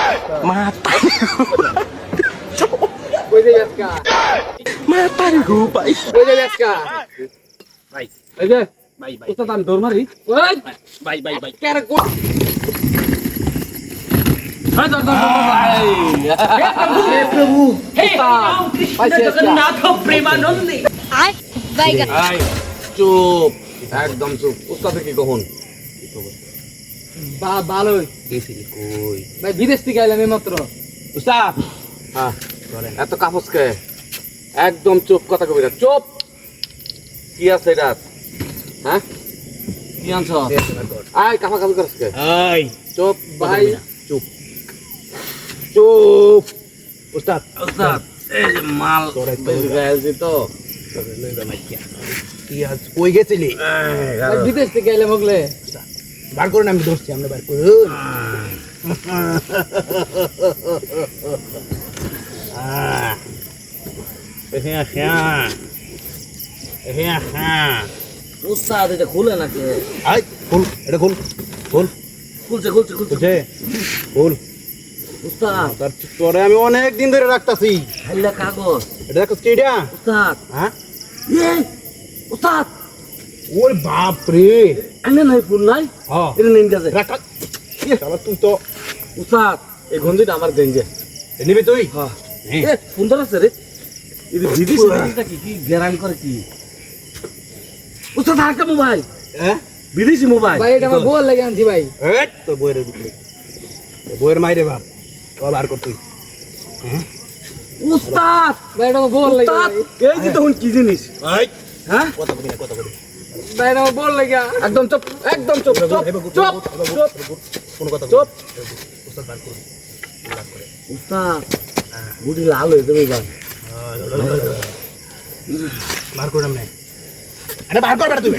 Mata. Koi de Yaska. Mata gua, Pak. Koi de Yaska. Baik. Aja. Baik. Ustaz am dor mari. Woi. Baik. Kere ko. Hai dor. Hai. He Prabhu. He Ram Krishna Jagannath Premanande. আয় বাইগা Hai. চুপ একদম চুপ উস্তাদের কি কখন ভালোই গেছিলি কই ভাই বিদেশ থেকে আইলাম এই মাত্র উস্তাদ হ্যাঁ এত কাফস কে একদম চুপ কথা কবি না চুপ কি আছে এটা হ্যাঁ কি আনছ আয় কাফা কাফি করছ কে Ai. চুপ ভাই চুপ চুপ উস্তাদ Ustaz, mal. বেশি গাইছি তো কি আজ কই গেছিলি? ভাই বিদেশ থেকে আইলাম ওগলে বার করে আমি ধরছি আমরা বার করে উস্তাদ এটা খুলে নাকি আই খুল এটা খুল খুল খুলছে বুঝে খুল উস্তাদ তার তোরে আমি অনেক দিন ধরে রাখতাছি হাইলা কাগজ এটা দেখো কিডা উস্তাদ হ্যাঁ এই উস্তাদ ওরে বাপ রে এনে নাই ফুল নাই হ্যাঁ এটা নিন গেছে রাখ শালা তুই তো উস্তাদ এই গঞ্জিটা আমার দেন যে নিবি তুই হ্যাঁ হ্যাঁ। এ সুন্দর আছে রে এটা বিদেশিটা কি গ্যারান করে কি উস্তাদ হাতে মোবাইল হ্যাঁ বিদেশি মোবাইল ভাই এটা আমার বল লাগে আনছি ভাই এই তোর বইয়ের বিক্রি বইয়ের মাইরে বাপ তো বার কর তুই উস্তাদ ভাই এটা আমার বল লাগে উস্তাদ ভাই। এই যে তখন কি জিনিস এই হ্যাঁ কথা বলি ভাই এটা আমার বল লাগে একদম চুপ চুপ কোন কথা চুপ। উস্তাদ বার কর উস্তাদ বুড়ি লাল হয়ে যাবে ভাই বার কর না আরে বার কর বেটা তুই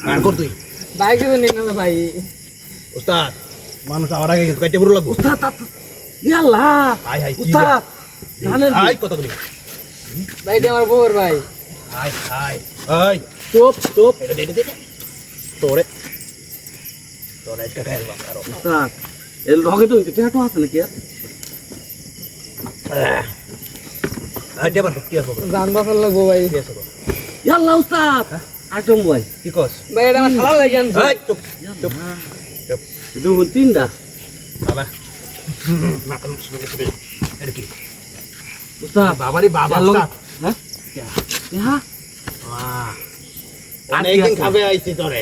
বার কর তুই ভাই কিছু নিন না ভাই উস্তাদ মানুষ আমার আগে কাইতে পুরো লাগবো উস্তাদ ইয়াল্লা হাই হাই উস্তাদ জানেন কি? হাই কথা বলি ভাই এটা আমার বউর ভাই হাই হাই চুপ এটা দে তোরে একটা খাইল বাপ আরো উস্তাদ এর লগে তো টেটো আছে নাকি আর আই দেবার কি আছে জান বাসার লাগবো ভাই ইয়াল্লা উস্তাদ আটম ভাই কি কস ভাই এটা আমার শালা লাগে আনছি এই চুপ দুগুণ তিনটা বাবা মাথা মুছবে গেছে এটা কি উস্তাদ বাবারে বাবা জানলো? উস্তাদ হ্যাঁ হ্যাঁ অনেকদিন খাবে আইছি তোরে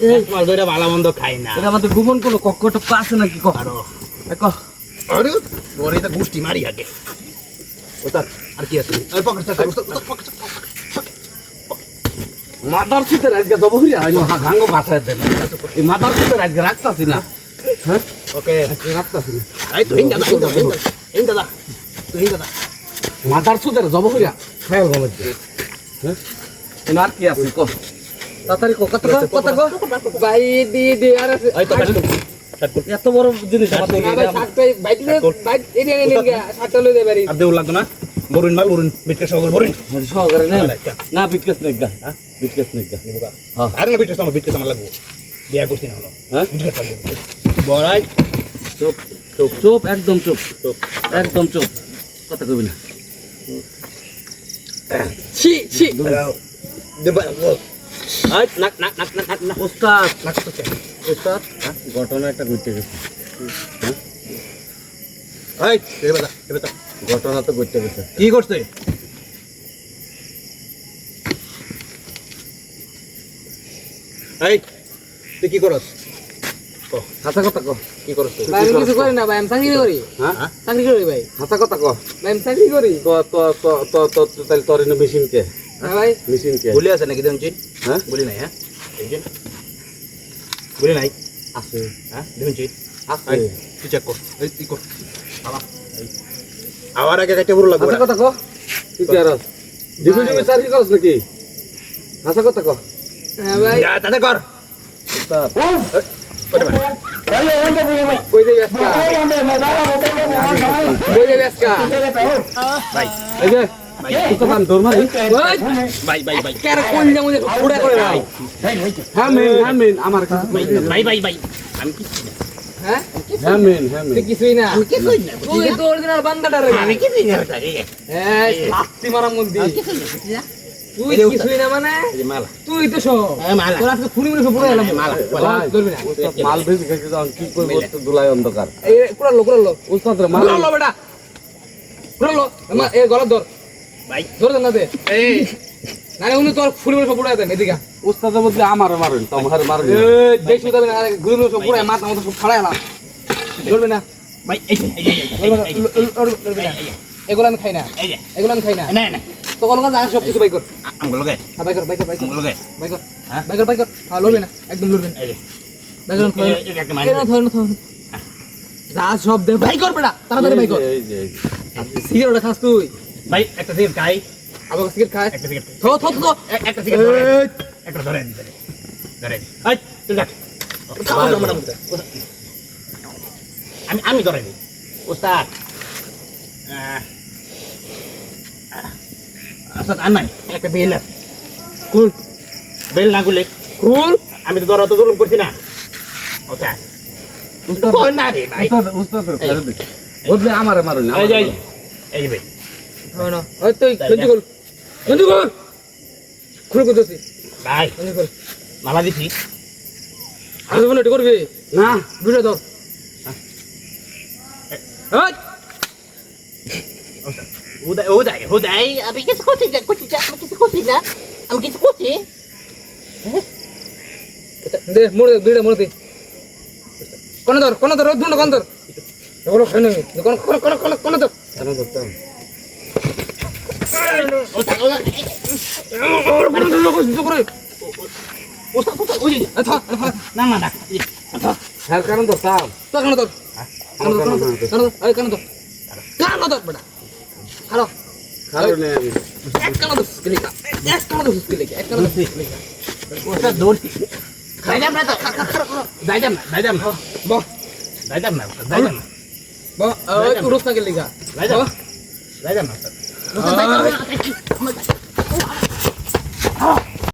এই, এক মাস ধরে ভালো মন্দ খাই না এটা আমাদের গোপন কোনো কক্কটা আছে নাকি আরো কহ আরে তোরে তো গুষ্টি মারি আগে ওস্তাদ আর কি আছে এই পকেট চাটা পকেট মাদার সুতের আজকে দেবো হইয়া ঘাঙ্গো ভাষায় দেন এই মাদার সুতের আজকে রাখতাছি না হ্যাঁ ওকে রাখতাছি না এই তো হিন্দা হিন্দা তুই হিন্দা মাদার সুতের জব হইয়া খেয়াল গমছে হ্যাঁ আর কি আছে কহ তাড়াতাড়ি কত ভাই দি আর আছে এই তো কাট এত বড় জিনিস আমাদের না ভাই শার্টটা বাইক বাইক এটা নিন গে শার্টটা লই দে বাড়ি আর দেউ লাগতো না বরুণ মাল বরুণ বিটকে সগর বরুণ সহকারে নেই না বিটকেস নেই গা বিটকেস নেই গা হ্যাঁ আর না বিটকে আমার লাগবো বিয়া করছি না হলো হ্যাঁ বড়াই চুপ চুপ একদম চুপ একদম চুপ কথা কবি না ছি ছি দেবা আই নাক নাক নাক নাক নাক ওস্তাদ নাক তো ওস্তাদ ঘটনা একটা ঘটতে গেছে এই দেবা ঘটনা তো ঘটতে গেছে কি করতে এই তুই কি করস হাসা কথা কহ কি করস তুই ভাই আমি কিছু করি না ভাই আমি চাকরি করি হ্যাঁ চাকরি করি ভাই হাসা কথা কহ ভাই আমি চাকরি করি তাহলে তোর মেশিন কে হ্যাঁ ভাই মেশিন কে বলি আছে নাকি দেখুন হ্যাঁ বলি নাই হ্যাঁ দেখুন বলি নাই আছে হ্যাঁ দেখুন আছে তুই চেক কর এই তুই কর বাবা আবার আগে কাটে পুরো লাগবে হাসা কথা কহ তুই কি আর দিবি দিবি চাকরি করছ নাকি হাসা কথা কহ হ্যাঁ ভাই যা তাতে কর ওস্তাদ কই দে আজকা কই দে আজকা ভাই এই যে ওস্তাদ আমি দৌড় মারি ভাই কেরে কোন জামু পুরা করে ভাই হ্যাঁ মেন আমার কাছে ভাই আমি কি হ্যাঁ হ্যামেন হ্যামেন তুই কিছুই না আমি কিছুই না তুই তো অরিজিনাল বান্দাটা রে আমি কিছুই না বেটা এই এই শাস্তি মারা মন্দি কিছুই না বুঝলি না তুই কিছুই না মানে এই যে মালা তুই তো সব মালা তোর আজকে ফুনি মুনি সব পড়ে এলাম মালা ধরবি না মাল ভেজে খাইতে যাও কি করবো তো দুলাই অন্ধকার এই কুড়ালো উস্তাদ রে মাল কুড়ালো বেটা কুড়ালো এ গলার ধর ভাই ধর না দে এই নারে উনি তোর ফুনি মুনি সব পড়ে দেন এদিকে উস্তাদের মধ্যে আমারে মারেন তোমার মারেন এ দেখি তবে না গুলি মুলি সব পড়ে মাথা মাথা সব ফাড়া এলাম ধরবি না ভাই এই ধরবি না এগুলো আমি খাই না এই যে এগুলো আমি খাই না না না তো কোনো কাজ সব কিছু বাই কর আমগুলো গে হ্যাঁ বাই কর বাই কর বাই কর আমগুলো গে বাই কর হ্যাঁ? বাই কর হ্যাঁ লড়বি না একদম লড়বি না এই যে বাই কর এই একটা মার কেন ধর না যা সব দে বাই কর বেটা তাড়াতাড়ি বাই কর এই যে সিগারেট খাস তুই ভাই একটা সিগারেট খাই আবার সিগারেট খায় একটা সিগারেট থো থো থো একটা সিগারেট ধরে একটা ধরে দিতে ধরে এই তুই দেখ আমি ধরে দিই ওস্তাদ আচ্ছা আর নাই একটা বেল কুল বেল না গুলে কুল আমি তো ধরা তো জুলুম করছি না ওটা কোন না রে ভাই উস্তাদ বদলে আমারে মারেন এই যে এই যে ভাই হয় না ওই তুই গঞ্জি কর খুলে করতেছি ভাই গঞ্জি কর মালা দিছি আর জীবনে এটি করবি না বুঝে ধর এই হুদাই আমি কিছু করছি না আমি কিছু করছি না আমি কিছু করছি দে মোড়ে বিড়ে মোড়ে কোন ধর ওই দুটো কোন ধর এগুলো খাই না কোন ধর কেন ধরতাম না না না হ্যাঁ কেন ধরতাম কান ধর বেটা হারো কারণে আমি এক কান ধর স্কিলিকা এক কান ধর স্কিলিকা এক কান ধর স্কিলিকা ওটা দৌড়ছি যাইতাম না যাইতাম না বাহ যাইতাম না বাহ ওই রুস্তা গেলিকা যাইতাম না